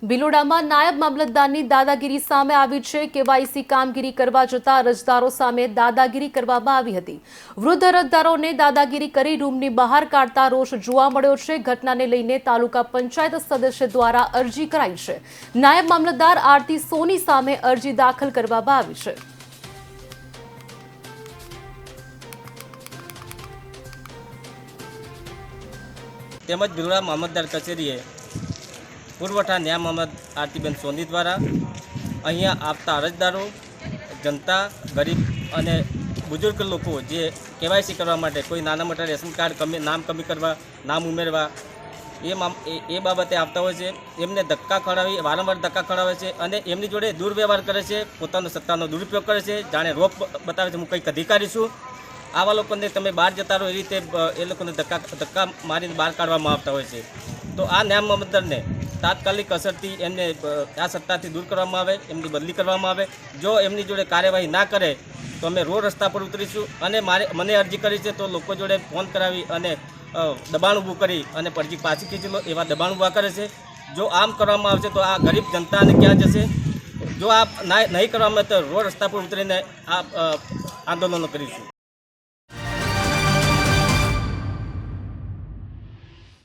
ભિલોડામાં નાયબ મામલતદારની દાદાગીરી સામે આવી છે। કેવાયસી કામગીરી કરવા જતા અરજદારો સામે દાદાગીરી કરવામાં આવી હતી। વૃદ્ધ અરજદારોને દાદાગીરી કરી રૂમની બહાર કાઢતા રોષ જોવા મળ્યો છે। ઘટનાને લઈને તાલુકા પંચાયત સદસ્ય દ્વારા અરજી કરાઈ છે। નાયબ મામલતદાર આરતી સોની સામે અરજી દાખલ કરવામાં આવી છે। તેમજ ભિલોડા મામલતદાર કચેરીએ પુરવઠા ન્યાય મામલત આરતીબેન સોની દ્વારા અહીંયા આવતા અરજદારો, જનતા, ગરીબ અને બુजुर्ग લોકો જે કેવાયસી કરવા માટે કોઈ નાના મોટા રેશન કાર્ડ નામ કમી કરવા, નામ ઉમેરવા એ બાબતે આવતા હોય છે। એમને ધક્કા ખવડાવી, વારંવાર ધક્કા ખવડાવે છે અને એમની જોડે દુર્વ્યવહાર કરે છે, પોતાનો સત્તાનો દુરુપયોગ કરે છે, જાણે રોપ બતાવે છે હું કંઈક અધિકારી છું। આવા લોકોને તમે બહાર જતા રહો એ રીતે એ લોકોને ધક્કા મારીને બહાર કાઢવામાં આવતા હોય છે। તો આ ન્યાય મામલતદારને તાત્કાલિક અસરથી એમને આ સત્તાથી દૂર કરવામાં આવે, એમની બદલી કરવામાં આવે। જો એમની જોડે કાર્યવાહી ના કરે તો અમે રોડ રસ્તા પર ઉતરીશું અને મને અરજી કરી છે તો લોકો જોડે ફોન કરાવી અને દબાણ ઊભું કરી અને અરજી પાછી ખેંચી લો એવા દબાણ ઊભા કરે છે। જો આમ કરવામાં આવશે તો આ ગરીબ જનતાને ક્યાં જશે? જો આ નહીં કરવામાં આવે તો રોડ રસ્તા પર ઉતરીને આ આંદોલનો કરીશું।